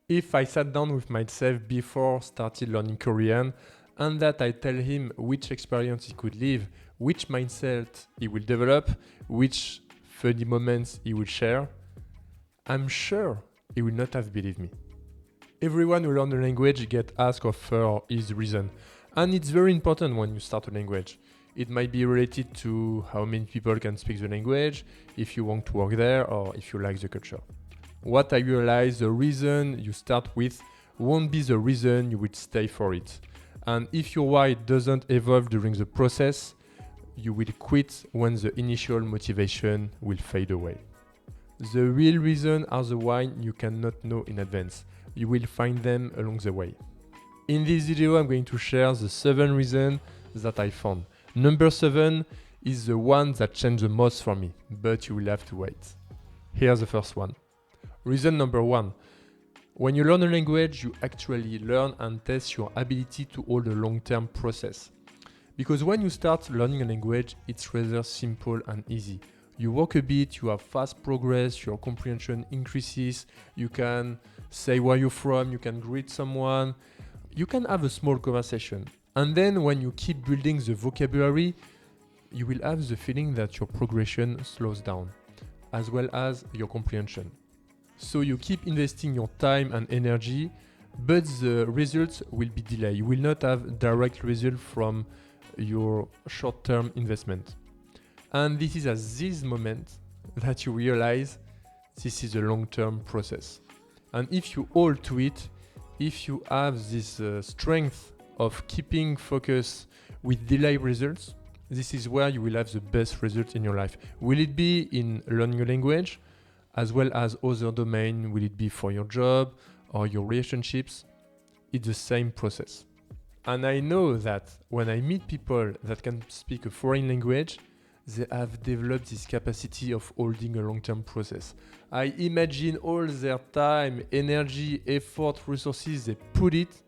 If I sat down with myself before started learning Korean and that I tell him which experience he could live, which mindset he will develop, which funny moments he will share, I'm sure he will not have believed me. Everyone who learns a language gets asked of her or his reason, and it's very important when you start a language. It might be related to how many people can speak the language, if you want to work there, or if you like the culture. What I realize, the reason you start with won't be the reason you will stay for it. And if your why doesn't evolve during the process, you will quit when the initial motivation will fade away. The real reason are the why you cannot know in advance. You will find them along the way. In this video, I'm going to share the 7 reasons that I found. Number 7 is the one that changed the most for me, but you will have to wait. Here's the first one. Reason number 1. When you learn a language, you actually learn and test your ability to hold a long-term process. Because when you start learning a language, it's rather simple and easy. You walk a bit, you have fast progress, your comprehension increases, you can say where you're from, you can greet someone, you can have a small conversation. And then when you keep building the vocabulary, you will have the feeling that your progression slows down, as well as your comprehension. So you keep investing your time and energy, but the results will be delayed. You will not have direct result from your short-term investment. And this is at this moment that you realize this is a long-term process. And if you hold to it, if you have this strength of keeping focus with delayed results, this is where you will have the best result in your life. Will it be in learning a language, as well as other domains? Will it be for your job or your relationships? It's the same process. And I know that when I meet people that can speak a foreign language, they have developed this capacity of holding a long-term process. I imagine all their time, energy, effort, resources, they put it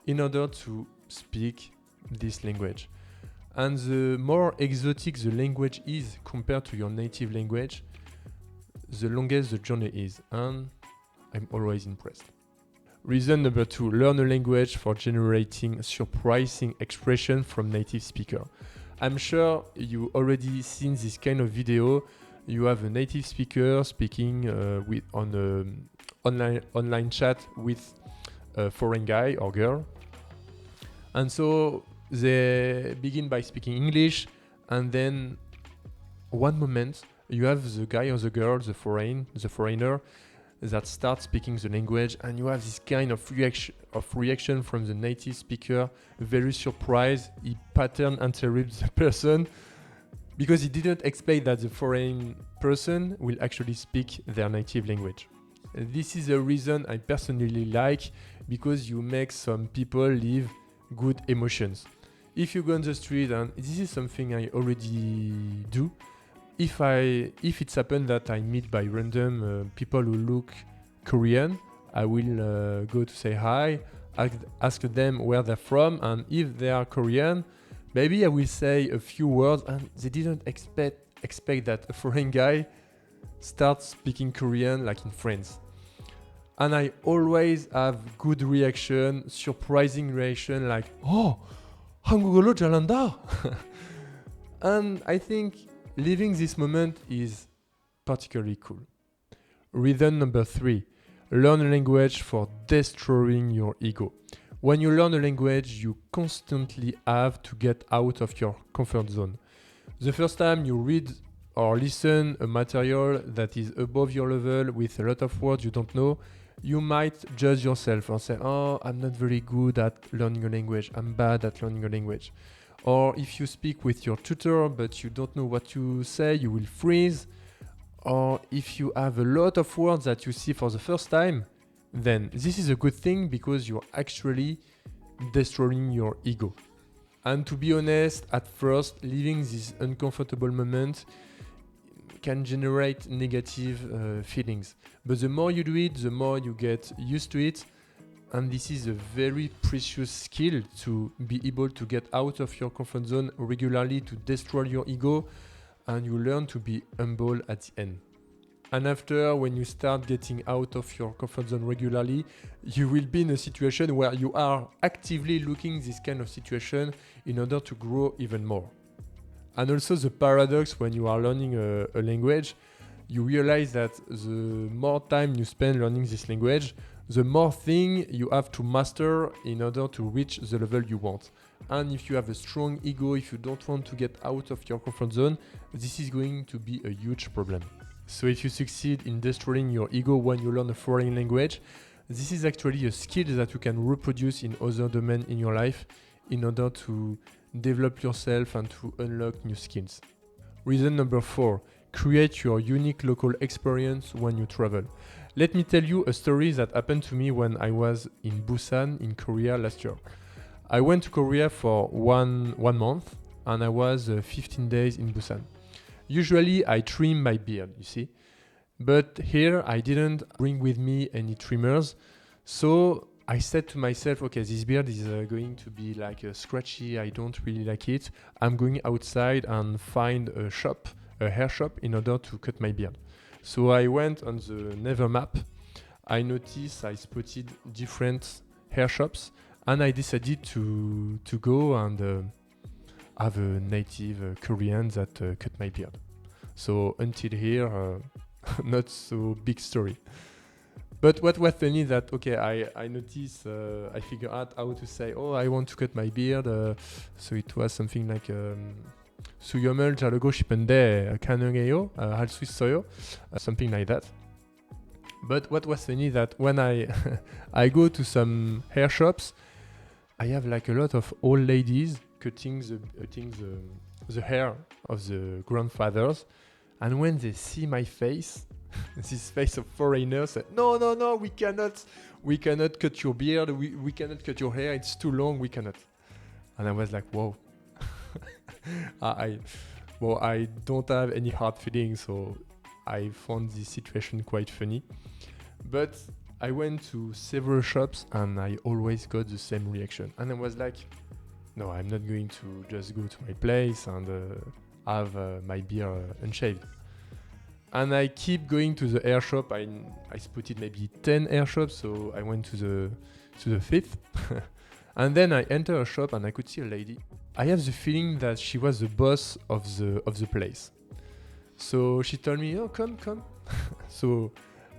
in order to speak this language. And the more exotic the language is compared to your native language, the longest the journey is, and I'm always impressed. Reason number 2, learn a language for generating surprising expression from native speaker. I'm sure you already seen this kind of video. You have a native speaker speaking on an online chat with a foreign guy or girl. And so they begin by speaking English, and then one moment you have the guy or the girl, the foreigner, that starts speaking the language, and you have this kind of reaction from the native speaker, very surprised. He pattern interrupts the person because he didn't expect that the foreign person will actually speak their native language. This is a reason I personally like, because you make some people live good emotions. If you go on the street, and this is something I already do, if it's happened that I meet by random people who look Korean, I will go to say hi, ask them where they're from, and if they are Korean, maybe I will say a few words, and they didn't expect that a foreign guy starts speaking Korean like in France. And I always have good reaction, surprising reaction, like, oh, 한국어로 잘한다. And I think living this moment is particularly cool. Reason number 3, learn a language for destroying your ego. When you learn a language, you constantly have to get out of your comfort zone. The first time you read or listen a material that is above your level with a lot of words you don't know, you might judge yourself and say, oh, I'm not very good at learning a language, I'm bad at learning a language. Or if you speak with your tutor but you don't know what to say, you will freeze. Or if you have a lot of words that you see for the first time, then this is a good thing, because you're actually destroying your ego. And to be honest, at first, living this uncomfortable moment can generate negative feelings. But the more you do it, the more you get used to it. And this is a very precious skill, to be able to get out of your comfort zone regularly, to destroy your ego, and you learn to be humble at the end. And after, when you start getting out of your comfort zone regularly, you will be in a situation where you are actively looking this kind of situation in order to grow even more. And also the paradox when you are learning a language, you realize that the more time you spend learning this language, the more thing you have to master in order to reach the level you want. And if you have a strong ego, if you don't want to get out of your comfort zone, this is going to be a huge problem. So if you succeed in destroying your ego when you learn a foreign language, this is actually a skill that you can reproduce in other domains in your life in order to develop yourself and to unlock new skills. Reason number 4, create your unique local experience when you travel. Let me tell you a story that happened to me when I was in Busan in Korea last year. I went to Korea for one month and I was 15 days in Busan. Usually I trim my beard, you see. But here I didn't bring with me any trimmers. So I said to myself, okay, this beard is going to be like scratchy. I don't really like it. I'm going outside and find a hair shop in order to cut my beard. So I went on the Naver map. I noticed I spotted different hair shops and I decided to go and have a native Korean that cut my beard. So until here, not so big story. But what was funny that, okay, I noticed, I figured out how to say, oh, I want to cut my beard. So it was something like 수염을 자르고 싶은데 가능해요? 할 수 있어요? Something like that. But what was funny that when I I go to some hair shops, I have like a lot of old ladies cutting the hair of the grandfathers, and when they see my face, this face of foreigners, say, no, we cannot cut your beard, we cannot cut your hair, it's too long, we cannot. And I was like, whoa. I don't have any hard feelings, so I found this situation quite funny. But I went to several shops and I always got the same reaction. And I was like, no, I'm not going to just go to my place and have my beard unshaved. And I keep going to the hair shop. I spotted maybe 10 hair shops, so I went to the fifth. And then I enter a shop and I could see a lady. I have the feeling that she was the boss of the place. So she told me, oh, come. So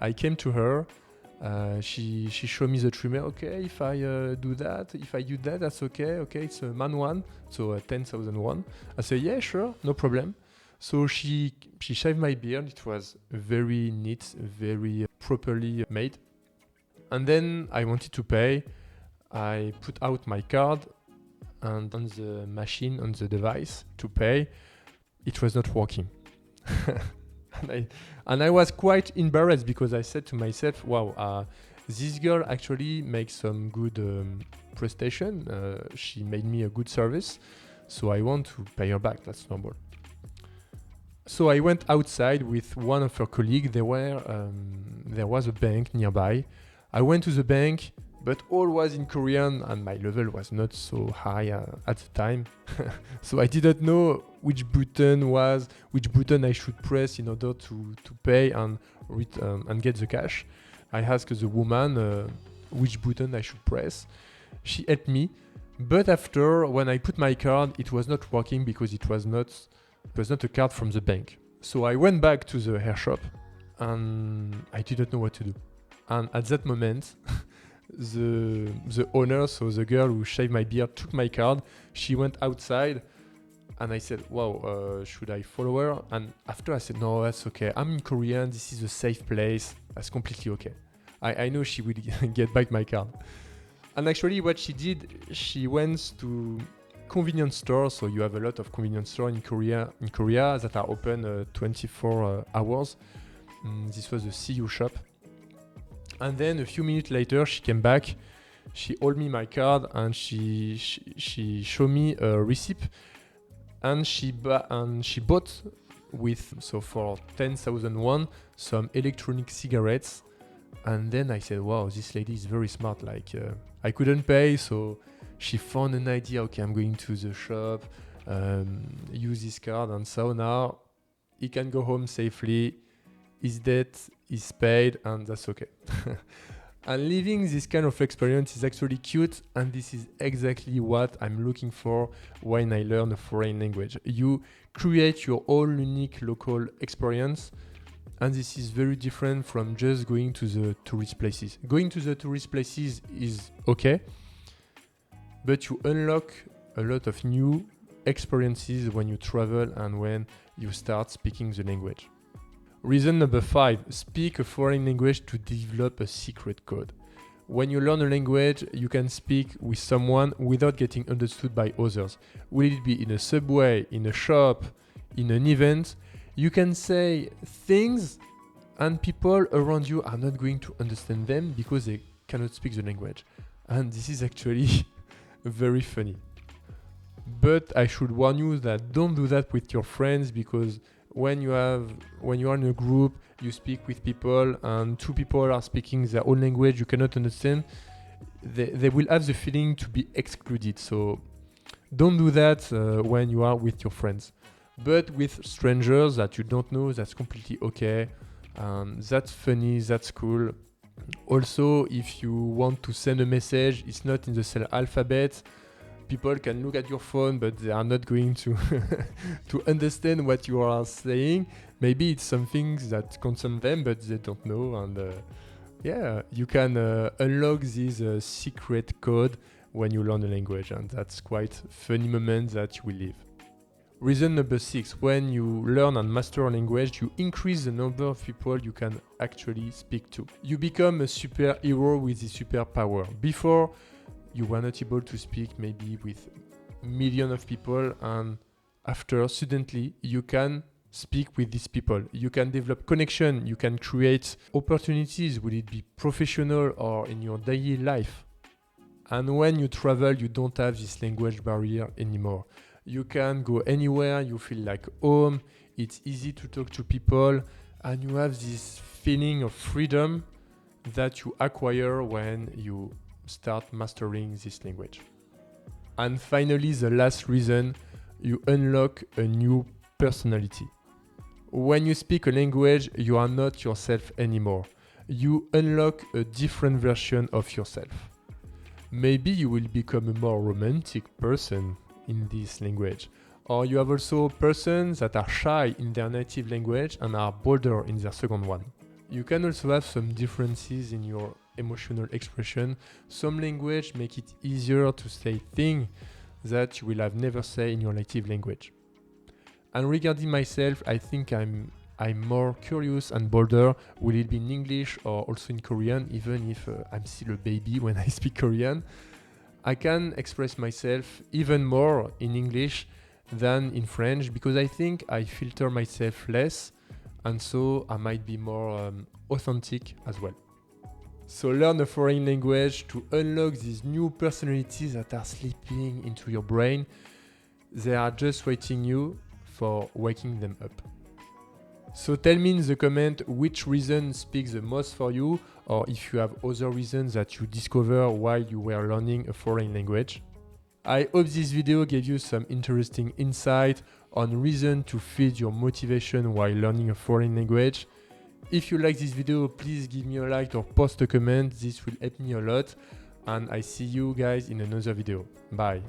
I came to her. She showed me the trimmer. Okay, if I do that, that's okay. Okay, it's a man one, so 10,000 won. I said, yeah, sure, no problem. So she shaved my beard. It was very neat, very properly made. And then I wanted to pay. I put out my card and on the machine, on the device to pay, it was not working. And I was quite embarrassed because I said to myself, wow, this girl actually makes some good prestation. She made me a good service. So I want to pay her back. That's normal. So I went outside with one of her colleagues. There was a bank nearby. I went to the bank, but all was in Korean and my level was not so high at the time. So I didn't know which button I should press in order to pay and get the cash. I asked the woman which button I should press. She helped me. But after, when I put my card, it was not working because it was not a card from the bank. So I went back to the hair shop and I didn't know what to do. And at that moment, the owner, so the girl who shaved my beard, took my card. She went outside and I said, wow, should I follow her? And after I said, no, that's okay. I'm in Korean. This is a safe place. That's completely okay. I know she will get back my card. And actually what she did, she went to convenience stores. So you have a lot of convenience stores in Korea that are open 24 hours. This was a CU shop. And then a few minutes later, she came back. She held me my card and she showed me a receipt. And she bought for 10,000 won some electronic cigarettes. And then I said, wow, this lady is very smart. Like I couldn't pay, so she found an idea. Okay, I'm going to the shop, use this card, and so now he can go home safely. his debt is paid, and that's okay. And living this kind of experience is actually cute, and this is exactly what I'm looking for when I learn a foreign language. You create your own unique local experience, and this is very different from just going to the tourist places. Going to the tourist places is okay, but you unlock a lot of new experiences when you travel and when you start speaking the language. Reason number 5, speak a foreign language to develop a secret code. When you learn a language, you can speak with someone without getting understood by others. Will it be in a subway, in a shop, in an event? You can say things and people around you are not going to understand them because they cannot speak the language. And this is actually very funny. But I should warn you that don't do that with your friends, because when you are in a group, you speak with people and two people are speaking their own language you cannot understand, they will have the feeling to be excluded. So don't do that when you are with your friends. But with strangers that you don't know, that's completely okay. That's funny, that's cool. Also, if you want to send a message, it's not in the same alphabet. People can look at your phone, but they are not going to to understand what you are saying. Maybe it's something that concerns them, but they don't know. And you can unlock this secret code when you learn a language, and that's quite funny moment that you will live. Reason number 6, when you learn and master a language, you increase the number of people you can actually speak to. You become a superhero with the superpower. Before, you were not able to speak maybe with millions of people, and after, suddenly, you can speak with these people. You can develop connection, you can create opportunities, will it be professional or in your daily life. And when you travel, you don't have this language barrier anymore. You can go anywhere, you feel like home, it's easy to talk to people, and you have this feeling of freedom that you acquire when you start mastering this language. And finally, the last reason, you unlock a new personality. When you speak a language, you are not yourself anymore. You unlock a different version of yourself. Maybe you will become a more romantic person in this language. Or you have also persons that are shy in their native language and are bolder in their second one. You can also have some differences in your emotional expression. Some language make it easier to say things that you will have never say in your native language. And regarding myself, I think I'm more curious and bolder. Will it be in English or also in Korean, even if I'm still a baby when I speak Korean? I can express myself even more in English than in French because I think I filter myself less, and so I might be more authentic as well. So learn a foreign language to unlock these new personalities that are sleeping into your brain. They are just waiting you for waking them up. So tell me in the comment which reason speaks the most for you, or if you have other reasons that you discover while you were learning a foreign language. I hope this video gave you some interesting insight on reason to feed your motivation while learning a foreign language. If you like this video, please give me a like or post a comment. This will help me a lot. And I see you guys in another video. Bye.